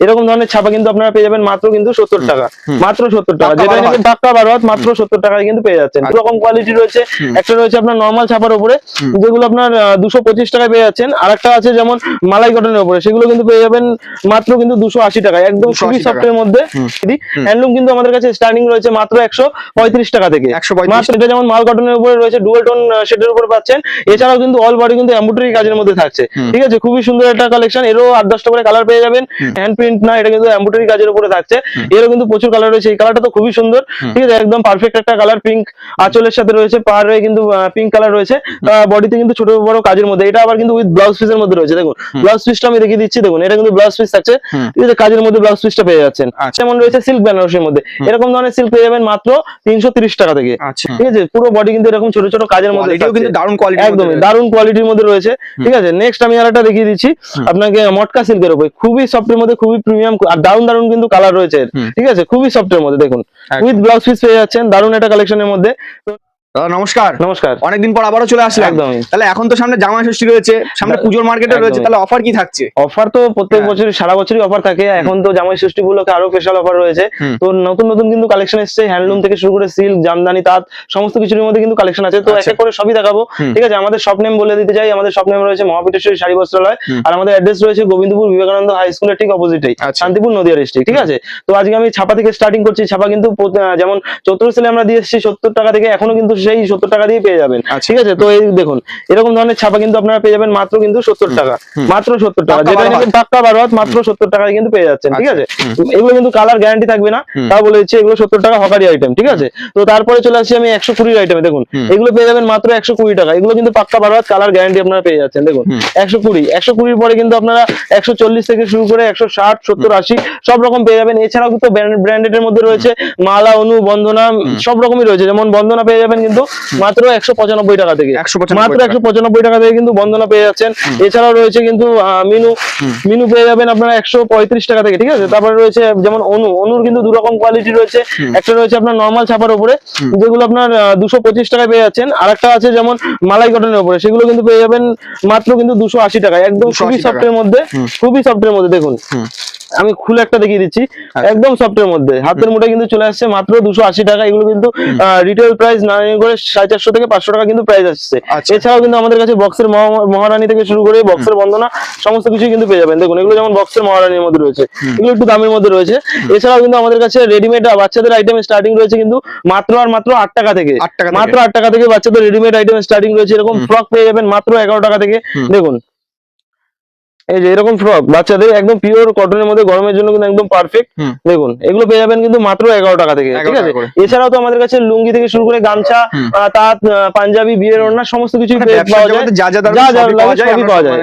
এরকম ধরনের ছাপা কিন্তু আপনারা পেয়ে যাবেন মাত্র কিন্তু 70 টাকা, মাত্র 70 টাকা, যেটা কিন্তু পাক্কা 12 হাত মাত্র 70 টাকায় কিন্তু পেয়ে যাচ্ছেন। দু রকম কোয়ালিটি রয়েছে, একটা রয়েছে আপনার নরমাল ছাপার উপরে যেগুলো আপনার 225 টাকায় পেয়ে যাচ্ছেন, আর একটা আছে যেমন মালাই কটনের উপরে, সেগুলো কিন্তু পেয়ে যাবেন মাত্র কিন্তু 280 টাকায়, একদম খুবই সফটের মধ্যে। হ্যান্ডলুম কিন্তু আমাদের কাছে স্টার্টিং রয়েছে মাত্র 135 টাকা থেকে, মাত্র। এটা যেমন মাল কটনের উপরে রয়েছে, ডুয়াল টোন শেডের উপরে পাচ্ছেন, এছাড়াও কিন্তু অল বডি কিন্তু এমব্রয়ডারি কাজের মধ্যে থাকছে, ঠিক আছে, খুবই সুন্দর একটা কালেকশন। এরও 8-10টা করে কালার পেয়ে যাবেন, হ্যান্ড প্রিন্ট না, এটা কিন্তু এমব্রয়ডারি কাজের উপরে থাকছে, এরও কিন্তু প্রচুর কালার রয়েছে। এই কালারটা তো খুবই সুন্দর, ঠিক আছে, একদম পারফেক্ট একটা কালার, পিঙ্ক আঁচলের সাথে রয়েছে, পাহাড়ে কিন্তু পিঙ্ক কালার রয়েছে, বডিতে কিন্তু ছোট বড় কাজের মধ্যে। এটা আবার কিন্তু উইথ ব্লাউজ পিসের মধ্যে রয়েছে, দেখুন ব্লাউজ পিসটা আমি দেখিয়ে দিচ্ছি, দেখুন এটা কিন্তু ব্লাউজ পিস থাকছে, ঠিক আছে, কাজের মধ্যে ব্লাউজ পিসটা পেয়ে যাচ্ছেন। যেমন রয়েছে সিল্ক বেনারসির মধ্যে, এরকম ধরনের সিল্ক পেয়ে যাবেন মাত্র 330 টাকা থেকে, ঠিক আছে, পুরো বডি কিন্তু এরকম ছোট ছোট কাজের মধ্যে, কিন্তু দারুণ কোয়ালিটি, একদমই দারুণ কোয়ালিটির মধ্যে রয়েছে, ঠিক আছে। নেক্সট আমি আরেকটা দেখিয়ে দিচ্ছি আপনাকে, মটকা সিল্কের উপরে, খুবই সফটের মধ্যে, খুবই প্রিমিয়াম, আর দারুণ দারুণ কিন্তু কালার রয়েছে, ঠিক আছে, খুবই সফটের মধ্যে, দেখুন উইথ ব্লাউজ পিস পেয়ে যাচ্ছেন, দারুণ একটা কালেকশনের মধ্যে। নমস্কার। নমস্কার, অনেকদিন পর আবারও চলে আসলাম। একদমই। তাহলে এখন তো সামনে জামাই ষষ্ঠী রয়েছে, সামনে পুজোর মার্কেটে রয়েছে, তাহলে অফার কি থাকছে? অফার তো প্রত্যেক বছর সারা বছরই অফার থাকে, এখন তো জামাই ষষ্ঠী উপলক্ষে আরো স্পেশাল অফার রয়েছে। তো নতুন নতুন কিন্তু কালেকশন এসেছে, হ্যান্ডলুম থেকে শুরু করে সিল্ক, জামদানি, তাঁত, সমস্ত কিছুর মধ্যে কিন্তু কালেকশন আছে। তো এক এক করে সবই দেখাবো, ঠিক আছে। আমাদের শপ নেম বলে দিতে চাই, আমাদের শপ নেম রয়েছে মহাপীঠেশ্বরী শাড়ি বস্ত্রালয়, আর আমাদের অ্যাড্রেস রয়েছে গোবিন্দপুর বিবেকানন্দ হাই স্কুলের ঠিক অপোজিটেই, শান্তিপুর নদিয়া ডিস্ট্রিক্ট, ঠিক আছে। তো আজকে আমি ছাপা থেকে স্টার্টিং করছি। ছাপা কিন্তু যেমন চৈত্র সেলে আমরা দিয়ে এসেছি 70 টাকা থেকে, এখনো কিন্তু সেই 70 টাকা দিয়ে পেয়ে যাবেন, ঠিক আছে। তো এই দেখুন এরকম ধরনের ছাপা কিন্তু আপনারা পেয়ে যাবেন মাত্র কিন্তু 70 টাকা, মাত্র 70 টাকা, যেটা কিন্তু পাক্কা 12 হাত মাত্র 70 টাকায় কিন্তু পেয়ে যাচ্ছেন, ঠিক আছে। এগুলো কিন্তু কালার গ্যারান্টি থাকবে না, তা বলে দিচ্ছি, এগুলো 70 টাকা হকারি আইটেম, ঠিক আছে। তো তারপরে চলে আসছি আমি 120 আইটেমে, দেখুন এগুলো পেয়ে যাবেন মাত্র 120 টাকা, এগুলো কিন্তু পাক্কা 12 হাত কালার গ্যারান্টি আপনারা পেয়ে যাচ্ছেন, দেখুন 120 পরে কিন্তু আপনারা 140 থেকে শুরু করে 160, 70, 80 সব রকম পেয়ে যাবেন। এছাড়াও কিন্তু ব্র্যান্ডেড এর মধ্যে রয়েছে মালা, অনু, বন্দনা, সব রকমই রয়েছে। যেমন বন্দনা পেয়ে যাবেন কিন্তু মাত্র 195 টাকা থেকে, মাত্র 195 টাকা থেকে কিন্তু বন্দনা পেয়ে যাচ্ছেন। এছাড়াও রয়েছে কিন্তু মিনু পেয়ে যাবেন আপনারা 135 টাকা থেকে, ঠিক আছে। তারপরে রয়েছে যেমন অনুর কিন্তু দু রকম কোয়ালিটি রয়েছে, একটা রয়েছে আপনার নরমাল ছাপার উপরে যেগুলো আপনার 225 টাকায় পেয়ে যাচ্ছেন, আর একটা আছে যেমন মালাই কটনের উপরে, সেগুলো কিন্তু পেয়ে যাবেন মাত্র কিন্তু 280 টাকায়, একদম খুবই সফটের মধ্যে, খুবই সফটের মধ্যে। দেখুন আমি খুলে একটা দেখিয়ে দিচ্ছি, একদম সফটের মধ্যে, হাতের মুঠে কিন্তু চলে আসছে মাত্র 280 টাকা। এগুলো কিন্তু রিটেল প্রাইস না করে 450 থেকে 500 টাকা কিন্তু প্রাইস আসছে। এছাড়াও কিন্তু আমাদের কাছে বক্সের মহারানী থেকে শুরু করে বক্সের বন্দনা সমস্ত কিছু কিন্তু পেয়ে যাবেন। দেখুন এগুলো যেমন বক্সের মহারানীর মধ্যে রয়েছে, এগুলো একটু দামের মধ্যে রয়েছে। এছাড়াও কিন্তু আমাদের কাছে রেডিমেড বাচ্চাদের আইটেম স্টার্টিং রয়েছে কিন্তু মাত্র 8 টাকা থেকে, মাত্র 8 টাকা থেকে বাচ্চাদের রেডিমেড আইটেম স্টার্টিং রয়েছে। এরকম ফ্রক পেয়ে যাবেন মাত্র 11 টাকা থেকে। দেখুন এই যে এরকম ফ্রক বাচ্চাদের একদম পিওর কটনের মধ্যে, গরমের জন্য কিন্তু একদম পারফেক্ট, দেখুন এগুলো পেয়ে যাবেন কিন্তু মাত্র 11 টাকা থেকে, ঠিক আছে। এছাড়াও তো আমাদের কাছে লুঙ্গি থেকে শুরু করে গামছা, তাঁত, পাঞ্জাবি, বিয়ের ওড়না সমস্ত কিছু পাওয়া যায়, যা যা লাগে সবই পাওয়া যায়,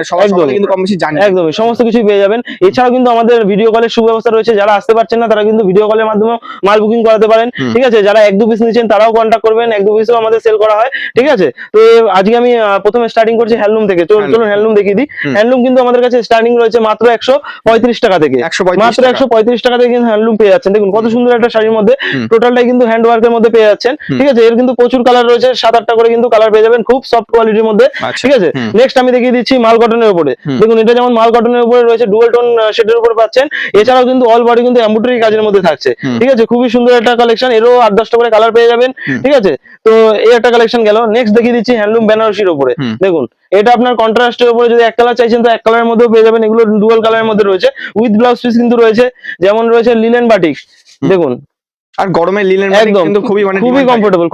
একদমই সমস্ত কিছুই পেয়ে যাবেন। এছাড়াও কিন্তু আমাদের ভিডিও কলের সুব্যবস্থা রয়েছে, যারা আসতে পারছেন না তারা কিন্তু ভিডিও কলের মাধ্যমে মাল বুকিং করাতে পারেন, ঠিক আছে। যারা 1-2 পিস নিচ্ছেন তারাও কন্ট্যাক্ট করবেন, 1-2 পিসও আমাদের সেল করা হয়, ঠিক আছে। তো আজকে আমি প্রথমে স্টার্টিং করছি হ্যান্ডলুম থেকে, চলুন হ্যান্ডলুম দেখিয়ে দিই। হ্যান্ডলুম কিন্তু আমাদের কাছে স্টার্টিং রয়েছে মাত্র 135 টাকা থেকে, মাত্র 135 টাকা থেকে কিন্তু হ্যান্ডলুম পেয়ে যাচ্ছেন। দেখুন কত সুন্দর একটা শাড়ির মধ্যে, টোটালটাই কিন্তু হ্যান্ড ওয়ার্কের মধ্যে পেয়ে যাচ্ছেন, ঠিক আছে। এর কিন্তু প্রচুর কালার রয়েছে, 7-8টা করে কিন্তু কালার পেয়ে যাবেন, খুব সফট কোয়ালিটির মধ্যে, ঠিক আছে। নেক্সট আমি দেখিয়ে দিচ্ছি মাল কটনের উপরে। দেখুন এটা যেমন মাল কটনের উপরে রয়েছে, ডুয়াল টোন শেডের উপরে পাচ্ছেন, এছাড়াও কিন্তু অল বডি কিন্তু এমব্রয়ডারি কাজের মধ্যে থাকছে, ঠিক আছে, খুবই সুন্দর একটা কালেকশন। এরও 8-10টা করে কালার পেয়ে যাবেন, ঠিক আছে। তো এই একটা কালেকশন গেল। নেক্সট দেখিয়ে দিচ্ছি হ্যান্ডলুম বেনারসির উপরে। দেখুন এটা আপনার কন্ট্রাস্টের উপরে, যদি এক কালার চাইছেন তো এক কালারের মধ্যেও পেয়ে যাবেন, এগুলো ডুয়াল কালারের মধ্যে রয়েছে, উইথ ব্লাউজ পিস কিন্তু রয়েছে। যেমন রয়েছে লিলেন বাটিক, দেখুন আর গরমে লিনেন কিন্তু খুবই কমফোর্টেবল,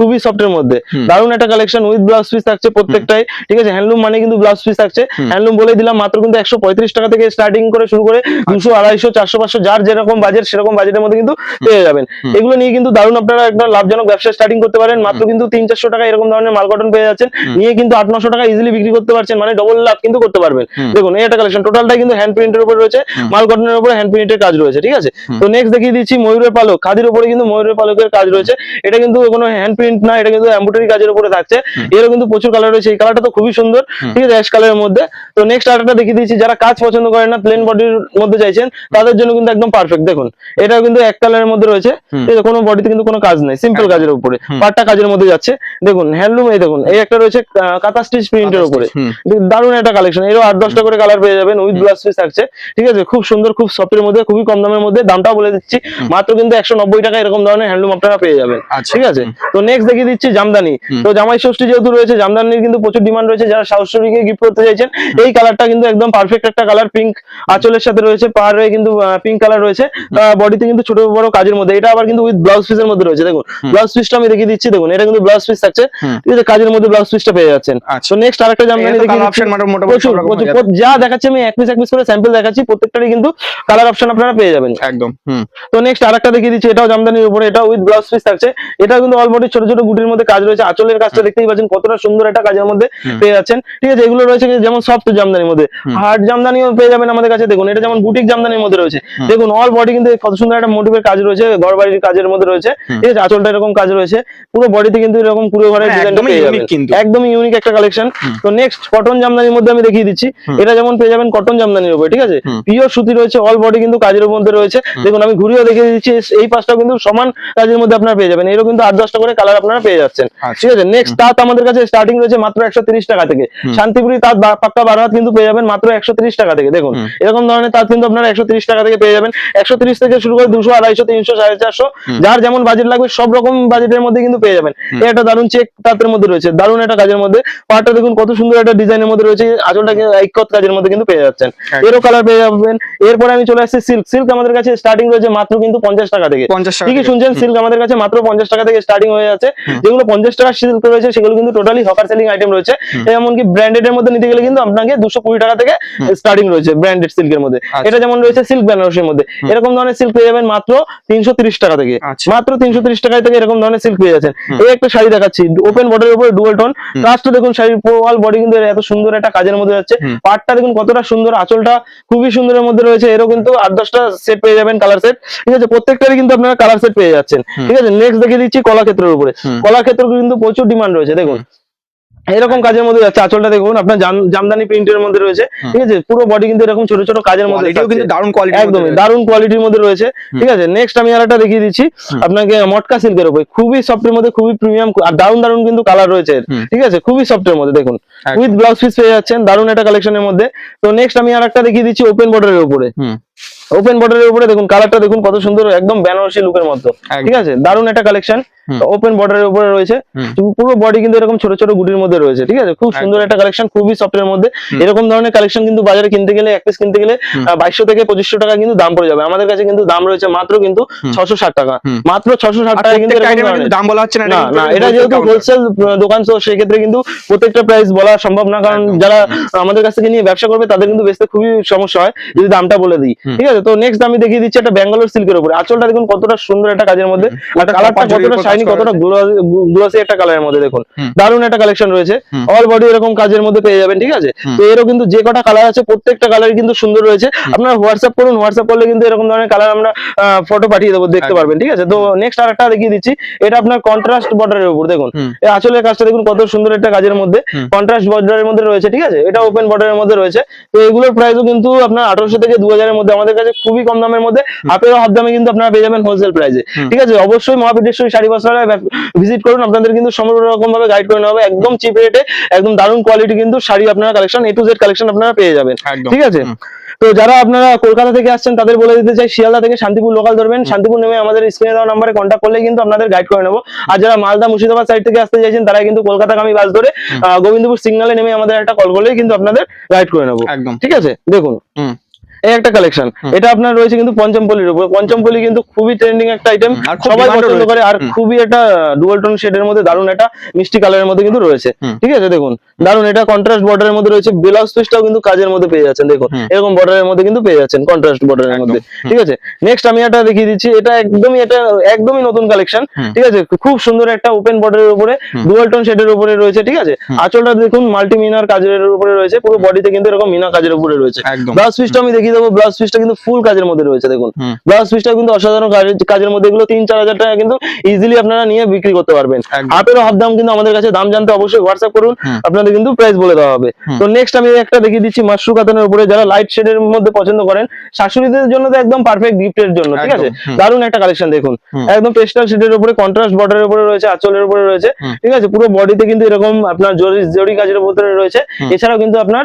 খুবই সফটের মধ্যে, দারুণ একটা কালেকশন, উইথ ব্লাউজ পিস থাকছে প্রত্যেকটাই, ঠিক আছে। হ্যান্ডলুম মানে কিন্তু ব্লাউজ পিস থাকছে, হ্যান্ডলুম বলে দিলাম মাত্র কিন্তু 135 টাকা থেকে স্টার্টিং করে শুরু করে 200, 250, 400, 500 যার যেরকম বাজেট সেরকম বাজেটের মধ্যে কিন্তু পেয়ে যাবেন। এগুলো নিয়ে কিন্তু দারুণ আপনারা একটা লাভজনক ব্যবসা স্টার্টিং করতে পারেন। মাত্র কিন্তু 300-400 টাকা এরকম ধরনের মাল কটন পেয়ে যাচ্ছেন, নিয়ে কিন্তু 800-900 টাকা ইজিলি বিক্রি করতে পারছেন, মানে ডবল লাভ কিন্তু করতে পারবেন। দেখুন এই একটা কালেকশন, টোটালটাই কিন্তু হ্যান্ড প্রিন্টের উপর রয়েছে, মাল কটনের উপরে হ্যান্ড প্রিন্টের কাজ রয়েছে, ঠিক আছে। তো নেক্সট দেখিয়ে দিচ্ছি ময়ূরের পালক, খাদির উপরে কিন্তু ময়ূরের পালকের কাজ রয়েছে, এটা কিন্তু কোনো হ্যান্ড প্রিন্ট না, এটা কিন্তু এমব্রয়ডারি কাজের উপরে থাকছে। এরও কিন্তু প্রচুর কালার রয়েছে, এই কালারটা তো খুবই সুন্দর, ঠিক আছে, অ্যাশ কালারের মধ্যে। তো নেক্সট আরেকটা দেখিয়ে দিচ্ছি, যারা কাজ পছন্দ করেন না, প্লেন বডির মধ্যে চাইছেন, তাদের জন্য কিন্তু একদম পারফেক্ট। দেখুন এটাও কিন্তু এক কালারের মধ্যে রয়েছে, ঠিক আছে, কোনো বডিতে কিন্তু কোনো কাজ নেই, সিম্পল কাজের উপরে, পাটটা কাজের মধ্যে যাচ্ছে। দেখুন হ্যান্ডলুম, এই দেখুন এই একটা রয়েছে কাঁথা স্টিচ প্রিন্টের উপরে, দারুণ একটা কালেকশন, এরও 8-10টা করে কালার পেয়ে যাবেন, উইথ ব্লাউজ পিস থাকছে, ঠিক আছে, খুব সুন্দর, খুব সফটের মধ্যে, খুবই কম দামের মধ্যে। দামটাও বলে দিচ্ছি, মাত্র কিন্তু 190 টাকা এরকম ধরনের হ্যান্ডলুম আপনারা পেয়ে যাবেন, ঠিক আছে। তো নেক্সট দেখিয়ে দিচ্ছি জামদানি। তো জামাই ষষ্ঠী যেহেতু রয়েছে, জামদানির কিন্তু প্রচুর ডিমান্ড রয়েছে, যারা শাশুড়িকে গিফট করতে চাইছেন, এই কালারটা কিন্তু একদম পারফেক্ট একটা কালার, পিঙ্ক আঁচলের সাথে রয়েছে, পাহাড়ে কিন্তু পিঙ্ক কালার রয়েছে, বডিতে কিন্তু ছোট বড় কাজের মধ্যে, এটা আবার কিন্তু উইথ ব্লাউজ পিসের মধ্যে রয়েছে। দেখুন ব্লাউজ পিসটা আমি দেখিয়ে দিচ্ছি, দেখুন এটা কিন্তু ব্লাউজ পিস থাকছে, ঠিক আছে, কাজের মধ্যে ব্লাউজ পিসটা পেয়ে যাচ্ছেন। তো নেক্সট আরেকটা জামদানি দেখিয়ে দিচ্ছি, প্রচুর প্রচুর যা দেখাচ্ছি আমি এক পিস করে স্যাম্পল দেখাচ্ছি, প্রত্যেকটারই কিন্তু কালার অপশন আপনারা পেয়ে যাবেন একদম। তো নেক্সট আরেকটা দেখিয়ে দিচ্ছি, এটাও জামদানির উপরে, এটা উইথ ব্লাউজ পিস থাকছে, এটা কিন্তু অল বডি ছোট ছোট গুটির মধ্যে কাজ রয়েছে, আঁচলের কাজটা দেখতেই পাচ্ছেন কতটা সুন্দর একটা কাজের মধ্যে পেয়ে যাচ্ছেন, ঠিক আছে। এগুলো রয়েছে যেমন সফট জামদানির মধ্যে, হার্ড জামদানিও পেয়ে যাবেন আমাদের কাছে। দেখুন এটা যেমন বুটিক জামদানির মধ্যে রয়েছে, দেখুন অল বডি কিন্তু কত সুন্দর একটা মোটিভের কাজ রয়েছে, ঘর বাড়ির কাজের মধ্যে রয়েছে, ঠিক আছে, আঁচলটা এরকম কাজ রয়েছে, পুরো বডিতে কিন্তু এরকম পুরো ঘরের ডিজাইনটা পেয়ে যাবেন, একদমই ইউনিক একটা কালেকশন। তো নেক্সট কটন জামদানির মধ্যে আমি দেখিয়ে দিচ্ছি, এটা যেমন পেয়ে যাবেন কটন জামদানির উপরে, ঠিক আছে, পিওর সুতি রয়েছে, অল বডি কিন্তু কাজের মধ্যে রয়েছে। দেখুন আমি ঘুরিয়ে দেখিয়ে দিচ্ছি, এই পাশটাও কিন্তু সমান কাজের মধ্যে আপনারা পেয়ে যাবেন, এরও কিন্তু 8-10টা করে কালার আপনারা পেয়ে যাচ্ছেন, ঠিক আছে। নেক্সট তাঁত আমাদের কাছে স্টার্টিং রয়েছে মাত্র 130 টাকা থেকে, শান্তিপুরি তাঁত পাক্কা 12 হাত কিন্তু পেয়ে যাবেন মাত্র 130 টাকা থেকে। দেখুন এরকম ধরনের তাঁত কিন্তু আপনারা 130 টাকা থেকে পেয়ে যাবেন, 130 থেকে শুরু করে 200, 250, 300, 450, যার যেমন বাজেট লাগবে সব রকম বাজেটের মধ্যে কিন্তু পেয়ে যাবেন। এই একটা দারুণ চেক তাঁতের মধ্যে রয়েছে, দারুণ একটা কাজের মধ্যে, পাটটা দেখুন কত সুন্দর একটা ডিজাইনের মধ্যে রয়েছে, আঁচলটা ইকত কাজের মধ্যে কিন্তু পেয়ে যাচ্ছেন, এরও কালার পেয়ে যাবেন। এরপরে আমি চলে আসছি সিল্ক। সিল্ক আমাদের কাছে স্টার্টিং রয়েছে মাত্র কিন্তু 50 টাকা থেকে, ঠিকই শুনছেন, সিল্ক আমাদের কাছে মাত্র 50 টাকা থেকে স্টার্টিং হয়ে যাচ্ছে। যেগুলো 50 টাকা সিল্ক রয়েছে সেগুলো কিন্তু টোটালি হকার সেলিং আইটেম রয়েছে, এমনকি ব্র্যান্ডেড এর মধ্যে নিতে গেলে কিন্তু আপনাকে 220 টাকা থেকে স্টার্টিং রয়েছে ব্র্যান্ডেড সিল্কের মধ্যে। এটা যেমন রয়েছে সিল্ক বেনারসির মধ্যে, এরকম ধরনের সিল্ক পেয়ে যাবেন মাত্র 330 টাকা থেকে, মাত্র 330 টাকা থেকে এরকম ধরনের সিল্ক পেয়ে যাচ্ছেন। এই একটা শাড়ি দেখাচ্ছি ওপেন বর্ডারের উপরে ডুয়াল টোন, কাজটা দেখুন, শাড়ির অল বডি কিন্তু এত সুন্দর একটা কাজের মধ্যে যাচ্ছে, পাটটা দেখুন কতটা সুন্দর, আঁচলটা খুবই সুন্দরের মধ্যে রয়েছে, এরও কিন্তু 8-10টা সেট পেয়ে যাবেন, কালার সেট, ঠিক আছে, প্রত্যেকটারই কিন্তু আপনারা কালার সেট পেয়ে যাচ্ছেন, ঠিক আছে। নেক্সট দেখিয়ে দিচ্ছি কলাক্ষেত্রের উপরে। কলাক্ষেত্র কিন্তু প্রচুর ডিমান্ড রয়েছে, দেখুন এরকম কাজের মধ্যে যাচ্ছে, আঁচলটা দেখুন আপনার জামদানি প্রিন্টের মধ্যে রয়েছে, ঠিক আছে, পুরো বডি কিন্তু এরকম ছোট ছোট কাজের মধ্যে, কিন্তু দারুণ কোয়ালিটি, একদমই দারুণ কোয়ালিটির মধ্যে রয়েছে, ঠিক আছে। নেক্সট আমি আরেকটা দেখিয়ে দিচ্ছি আপনাকে মটকা সিল্কের উপরে, খুবই সফটের মধ্যে, খুবই প্রিমিয়াম, আর দারুণ দারুণ কিন্তু কালার রয়েছে, ঠিক আছে, খুবই সফটের মধ্যে, দেখুন উইথ ব্লাউজ পিস পেয়ে যাচ্ছেন, দারুণ একটা কালেকশনের মধ্যে। তো নেক্সট আমি আরেকটা দেখিয়ে দিচ্ছি ওপেন বর্ডারের উপরে। ওপেন বর্ডারের উপরে দেখুন কালারটা দেখুন কত সুন্দর, একদম বেনারসি লুকের মতো, ঠিক আছে, দারুণ একটা কালেকশন। ওপেন বর্ডারের উপরে রয়েছে, পুরো বডি কিন্তু এরকম ছোট ছোট গুটির মধ্যে রয়েছে, ঠিক আছে, খুব সুন্দর একটা কালেকশন, খুবই সফটের মধ্যে। এরকম ধরনের কালেকশন কিন্তু বাজারে কিনতে গেলে, এক পিস কিনতে গেলে 2200 থেকে 2500 টাকা কিন্তু দাম পড়ে যাবে, আমাদের কাছে কিন্তু দাম রয়েছে মাত্র কিন্তু 660 টাকা, মাত্র 660 টাকা কিন্তু দাম বলা হচ্ছে না, না, এটা যেহেতু হোলসেল দোকান, তো সেই ক্ষেত্রে কিন্তু প্রত্যেকটা প্রাইস বলা সম্ভব না, কারণ যারা আমাদের কাছ থেকে নিয়ে ব্যবসা করবে তাদের কিন্তু বেচতে খুবই সমস্যা হয় যদি দামটা বলে দিই, ঠিক আছে। তো নেক্সট আমি দেখিয়ে দিচ্ছি একটা ব্যাঙ্গালোর সিল্কের উপরে, আঁচলটা দেখুন কতটা সুন্দর একটা কাজের মধ্যে, আর কালারটা কতটা শাইনি, কতটা গ্লোসি একটা কালারের মধ্যে, দেখুন দারুণ একটা কালেকশন রয়েছে, অল বডি এরকম কাজের মধ্যে পেয়ে যাবেন, ঠিক আছে। তো এরও কিন্তু যে কটা কালার আছে প্রত্যেকটা কালার কিন্তু সুন্দর রয়েছে, আপনারা হোয়াটসঅ্যাপ করুন, হোয়াটসঅ্যাপ করলে কিন্তু এরকম ধরনের কালার আমরা ফটো পাঠিয়ে দেবো, দেখতে পারবেন, ঠিক আছে। তো নেক্সট আরেকটা দেখিয়ে দিচ্ছি, এটা আপনার কন্ট্রাস্ট বর্ডারের উপর, দেখুন এই আঁচলের কাজটা দেখুন কত সুন্দর একটা কাজের মধ্যে, কন্ট্রাস্ট বর্ডারের মধ্যে রয়েছে, ঠিক আছে, এটা ওপেন বর্ডারের মধ্যে রয়েছে। তো এগুলোর প্রাইসও কিন্তু আপনার 1800 থেকে 2000 এর মধ্যে, আমাদের কাছে খুবই কম দামের মধ্যে, হাফেরও হাফ দামে কিন্তু আপনারা পেয়ে যাবেন হোলসেল প্রাইসে, ঠিক আছে। অবশ্যই মহাবীরেশ্বরী শাড়ি বস্ত্রালয় ভিজিট করুন, আপনাদের কিন্তু সমগ্র রকম ভাবে গাইড করে নেওয়া হবে, একদম চিপ রেটে, একদম দারুণ কোয়ালিটি কিন্তু শাড়ি আপনারা collection A to Z collection আপনারা পেয়ে যাবেন, ঠিক আছে। তো যারা আপনারা কলকাতা থেকে আসছেন তাদের বলে দিতে চাই, শিয়ালদা থেকে শান্তিপুর লোকাল ধরবেন, শান্তিপুর নেমে আমাদের স্ক্রিনে দেওয়া নাম্বারে কন্ট্যাক্ট করলে কিন্তু আপনাদের গাইড করে নেবো। আর যারা মালদা মুর্শিদাবাদ সাইড থেকে আসতে চাইছেন তারা কিন্তু কলকাতাগামী বাস ধরে গোবিন্দপুর সিগন্যালে নেমে আমাদের একটা কল করলেই কিন্তু আপনাদের গাইড করে নেবো, ঠিক আছে। দেখুন এই একটা কালেকশন, এটা আপনার রয়েছে কিন্তু পঞ্চমপল্লির উপর, পঞ্চমপল্লি কিন্তু খুবই ট্রেন্ডিং একটা আইটেম, সবাই পছন্দ করে, আর খুবই একটা ডুয়াল টোন শেডের মধ্যে দারুণ একটা মিষ্টি কালারের মধ্যে কিন্তু রয়েছে, ঠিক আছে। দেখুন দারুণ, এটা কন্ট্রাস্ট বর্ডারের মধ্যে রয়েছে, ব্লাউজ পিসটাও কিন্তু কাজের মধ্যে পেয়ে যাচ্ছেন, দেখুন এরকম বর্ডারের মধ্যে কিন্তু পেয়ে যাচ্ছেন, কন্ট্রাস্ট বর্ডারের মধ্যে, ঠিক আছে। নেক্সট আমি এটা দেখিয়ে দিচ্ছি, এটা একদমই নতুন কালেকশন, ঠিক আছে, খুব সুন্দর একটা ওপেন বর্ডারের উপরে ডুয়াল টোন শেডের উপরে রয়েছে, ঠিক আছে। আঁচলটা দেখুন মাল্টি মিনার কাজের উপরে রয়েছে, পুরো বডিতে কিন্তু এরকম মিনা কাজের উপরে রয়েছে। ব্লাউজ পিসটা আমি দেখিয়ে দেবো ব্লাউজ পিসটা কিন্তু ফুল কাজের মধ্যে রয়েছে দেখুন। ব্লাউজ পিসটা কিন্তু অসাধারণ কাজের মধ্যে, এগুলো 3-4 হাজার টাকা কিন্তু ইজিলি আপনারা নিয়ে বিক্রি করতে পারবেন। হাফেরও হাফ দাম কিন্তু আমাদের কাছে, দাম জানতে অবশ্যই হোয়াটসঅ্যাপ করুন, আপনাদের কিন্তু প্রাইস বলে দেওয়া হবে। তো নেক্সট আমি একটা দেখিয়ে দিচ্ছি মাশরু কাতানের উপরে, যারা লাইট শেডের মধ্যে পছন্দ করেন, শাশুড়িদের জন্য তো একদম পারফেক্ট গিফটের জন্য, ঠিক আছে। দারুণ একটা কালেকশন দেখুন, একদম পেস্টাল শেডের উপরে কন্ট্রাস্ট বর্ডারের উপরে রয়েছে, আঁচলের উপরে রয়েছে, ঠিক আছে। পুরো বডিতে কিন্তু এরকম আপনার জরি কাজের উপরে রয়েছে, এছাড়াও কিন্তু আপনার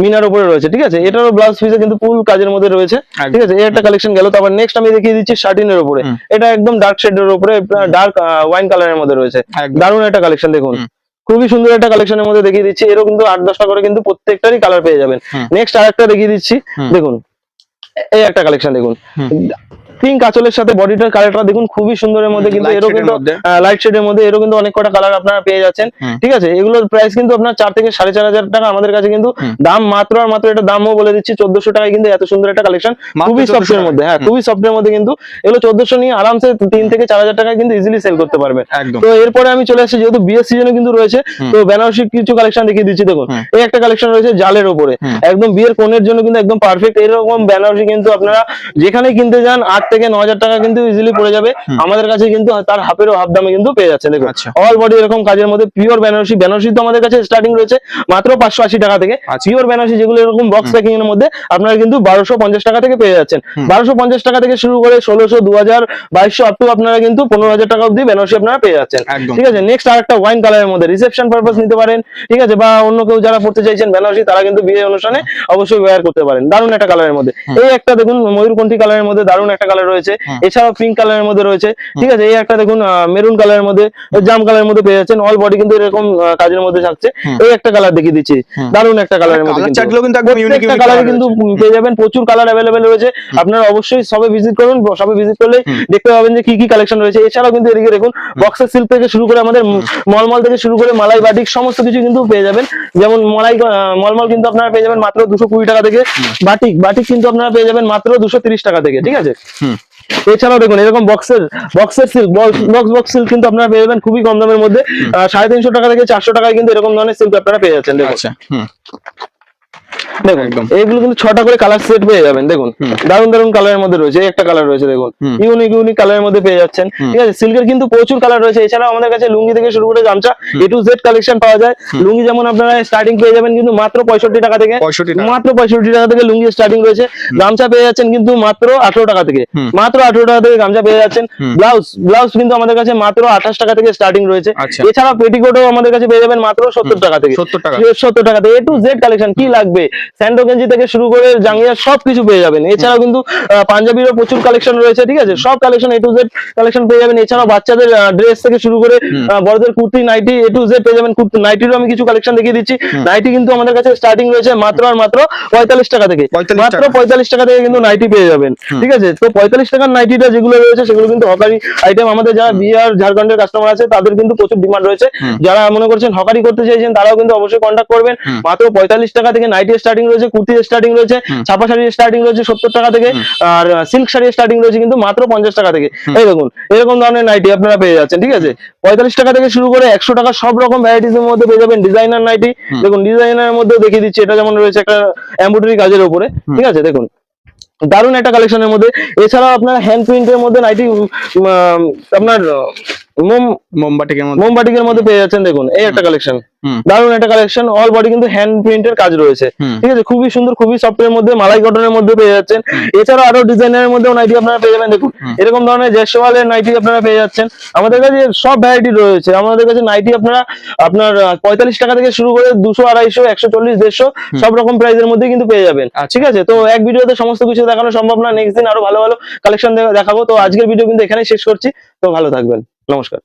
মিনার উপরে রয়েছে, ঠিক আছে। এটারও ব্লাউজ পিসে কিন্তু ফুল কাজের মধ্যে রয়েছে, ঠিক আছে। এই একটা কালেকশন গেল। তারপর নেক্সট আমি দেখিয়ে দিচ্ছি শার্টিনের উপরে, এটা একদম ডার্ক শেডের উপরে ডার্ক ওয়াইন কালারের মধ্যে রয়েছে, দারুণ একটা কালেকশন দেখুন, খুবই সুন্দর একটা কালেকশনের মধ্যে দেখিয়ে দিচ্ছি। এরও কিন্তু 8-10টা করে কিন্তু প্রত্যেকটারই কালার পেয়ে যাবেন। নেক্সট আরেকটা দেখিয়ে দিচ্ছি দেখুন, এই একটা কালেকশন দেখুন, পিঙ্ক আঁচলের সাথে বডিটার কালারটা দেখুন, খুবই সুন্দরের মধ্যে কিন্তু এরও কিন্তু লাইট শেডের মধ্যে এরও কিন্তু অনেক কটা কালার আপনারা পেয়ে যাচ্ছেন, ঠিক আছে। এগুলোর প্রাইস কিন্তু আপনার 4 থেকে 4,500 টাকা আমাদের কাছে কিন্তু দাম, মাত্র আর মাত্র এটা দামও বলে দিচ্ছি 1400 টাকায় কিন্তু এত সুন্দর একটা কালেকশন, খুবই সফটের মধ্যে, হ্যাঁ খুবই সফটের মধ্যে কিন্তু এগুলো 1400 নিয়ে আরামসে 3 থেকে 4,000 টাকায় কিন্তু ইজিলি সেল করতে পারবেন। তো এরপরে আমি চলে আসছি, যেহেতু বিয়ের সিজনে কিন্তু রয়েছে, তো বেনারসি কিছু কালেকশন দেখিয়ে দিচ্ছি দেখুন। এই একটা কালেকশন রয়েছে জালের উপরে, একদম বিয়ের কোণের জন্য কিন্তু একদম পারফেক্ট। এরকম বেনারসি কিন্তু আপনারা যেখানে কিনতে যান 8 থেকে 9,000 টাকা কিন্তু ইজিলি পড়ে যাবে, আমাদের কাছে কিন্তু তার হাফেরও হাফ দামে কিন্তু পেয়ে যাচ্ছে দেখুন। অল বডি এরকম কাজের মধ্যে পিওর বেনারসি, বেনারসি তো আমাদের কাছে স্টার্টিং রয়েছে মাত্র 580 টাকা থেকে। পিওর বেনারসি যেগুলো এরকম বক্স প্যাকিং এর মধ্যে আপনারা কিন্তু 1250 টাকা থেকে পেয়ে যাচ্ছেন। 1250 টাকা থেকে শুরু করে 1600, 2000, 2200 আপ টু আপনারা কিন্তু 15,000 টাকা অবধি বেনারসি আপনারা পেয়ে যাচ্ছেন, ঠিক আছে। নেক্সট আরেকটা ওয়াইন কালারের মধ্যে রিসেপশন পারপাস নিতে পারেন, ঠিক আছে, বা অন্য কেউ যারা পড়তে চাইছেন বেনারসি, তারা কিন্তু বিয়ে অনুষ্ঠানে অবশ্যই ওয়্যার করতে পারেন, দারুণ একটা কালারের মধ্যে। এই একটা দেখুন ময়ূরকণ্ঠী কালারের মধ্যে দারুণ একটা কালার রয়েছে, এছাড়াও পিঙ্ক কালারের মধ্যে রয়েছে, ঠিক আছে। এই একটা দেখুন মেরুন কালারের মধ্যে, জাম কালারের মধ্যে পেয়ে যাচ্ছেন, অল বডি কিন্তু এরকম কাজের মধ্যে থাকছে। এই একটা কালার দেখিয়ে দিচ্ছি, দারুণ একটা কালারের মধ্যে প্রত্যেকটা কালারে কিন্তু পেয়ে যাবেন, প্রচুর কালার অ্যাভেলেবেল রয়েছে। আপনারা অবশ্যই সবে ভিজিট করুন, সবে ভিজিট করলে দেখতে পাবেন যে কি কি কালেকশন রয়েছে। এছাড়াও কিন্তু এদিকে দেখুন বক্সের সিল্ক থেকে শুরু করে আমাদের মলমল থেকে শুরু করে মালাই বাটিক সমস্ত কিছু কিন্তু পেয়ে যাবেন। যেমন মলমল কিন্তু আপনারা পেয়ে যাবেন মাত্র 220 টাকা থেকে, বাটিক কিন্তু আপনারা পেয়ে যাবেন মাত্র 230 টাকা থেকে, ঠিক আছে। এছাড়াও দেখুন এরকম বক্সের সিল্ক, বক্স সিল্ক কিন্তু আপনারা পেয়ে যাবেন খুবই কম দামের মধ্যে, 350 টাকা থেকে 400 টাকায় কিন্তু এরকম ধরনের সিল্ক আপনারা পেয়ে যাচ্ছেন দেখুন। দেখুন এইগুলো কিন্তু 6টা করে কালার সেট পেয়ে যাবেন দেখুন, দারুণ দারুণ কালারের মধ্যে রয়েছে। একটা কালার রয়েছে দেখুন, ইউনিক কালারের মধ্যে পেয়ে যাচ্ছেন, ঠিক আছে। সিল্কের কিন্তু প্রচুর কালার রয়েছে। এছাড়াও আমাদের কাছে লুঙ্গি থেকে শুরু করে গামছা A to Z কালেকশন পাওয়া যায়। লুঙ্গি যেমন আপনারা স্টার্টিং পেয়ে যাবেন কিন্তু মাত্র 65 টাকা থেকে, মাত্র 65 টাকা থেকে লুঙ্গি স্টার্টিং রয়েছে। গামছা পেয়ে যাচ্ছেন কিন্তু মাত্র 18 টাকা থেকে, মাত্র 18 টাকা থেকে গামছা পেয়ে যাচ্ছেন। ব্লাউজ কিন্তু আমাদের কাছে মাত্র 28 টাকা থেকে স্টার্টিং রয়েছে। এছাড়া পেটিকোটও আমাদের কাছে পেয়ে যাবেন মাত্র 70 টাকা থেকে, 70 টাকা থেকে। A to Z কালেকশন কি লাগবে, স্যান্ডো গেঞ্জি থেকে শুরু করে জাঙ্গিয়া সবকিছু পেয়ে যাবেন। এছাড়াও কিন্তু পাঞ্জাবিরও প্রচুর কালেকশন রয়েছে, ঠিক আছে। সব collection A to Z collection পেয়ে যাবেন। এছাড়াও বাচ্চাদের ড্রেস থেকে শুরু করে বড়দের kurti, nightie A to Z পেয়ে যাবেন। নাইটিরও আমি কিছু কালেকশন দেখিয়ে দিচ্ছি। নাইটি কিন্তু আমাদের কাছে স্টার্টিং রয়েছে মাত্র আর মাত্র 45 টাকা থেকে, মাত্র 45 টাকা থেকে কিন্তু নাইটি পেয়ে যাবেন, ঠিক আছে। তো 45 টাকার নাইটিটা যেগুলো রয়েছে সেগুলো কিন্তু হকারি আইটেম। আমাদের যারা বিহার ঝাড়খণ্ডের কাস্টমার আছে তাদের কিন্তু প্রচুর ডিমান্ড রয়েছে। যারা মনে করছেন হকারি করতে চাইছেন তারাও কিন্তু অবশ্যই কন্ট্যাক্ট করবেন। মাত্র 45 টাকা থেকে নাইটি স্টার্টিং রয়েছে, কুর্তি স্টার্টিং রয়েছে, ছাপা শাড়ির স্টার্টিং রয়েছে 70 টাকা থেকে, আর সিল্ক শাড়ির স্টার্টিং রয়েছে কিন্তু মাত্র 50 টাকা থেকে। এই দেখুন এরকম ধরনের নাইটি আপনারা পেয়ে যাচ্ছেন, ঠিক আছে। 45 টাকা থেকে শুরু করে 100 টাকা সব রকম ভ্যারাইটিস এর মধ্যে পেয়ে যাবেন। ডিজাইনার নাইটি দেখুন, ডিজাইনার মধ্যে দেখিয়ে দিচ্ছি। এটা যেমন রয়েছে একটা এমব্রয়ডারি কাজের উপরে, ঠিক আছে, দেখুন দারুণ একটা কালেকশনের মধ্যে। এছাড়াও আপনার হ্যান্ড প্রিন্টের মধ্যে নাইটি আপনার মোমবাটিকের মধ্যে পেয়ে যাচ্ছেন দেখুন। এই একটা কালেকশন, দারুণ একটা কালেকশন, অল বডি কিন্তু হ্যান্ড প্রিন্টের কাজ রয়েছে, ঠিক আছে। খুবই সুন্দর, খুবই সফটের মধ্যে, মালাই কটনের মধ্যে পেয়ে যাচ্ছেন। এছাড়াও আরো ডিজাইনের মধ্যেও নাইটি আপনারা পেয়ে যাবেন দেখুন। এরকম ধরনের জেসওয়ালের নাইটি আপনারা পেয়ে যাচ্ছেন। আমাদের কাছে সব ভ্যারাইটি রয়েছে। আমাদের কাছে নাইটি আপনার 45 টাকা থেকে শুরু করে 200, 250, 140, 150 সব রকম প্রাইসের মধ্যে কিন্তু পেয়ে যাবেন, ঠিক আছে। তো এক ভিডিওতে সমস্ত কিছু দেখানো সম্ভব না, নেক্সট দিন আরো ভালো ভালো কালেকশন দেখাবো। তো আজকের ভিডিও কিন্তু এখানেই শেষ করছি। তো ভালো থাকবেন, নমস্কার।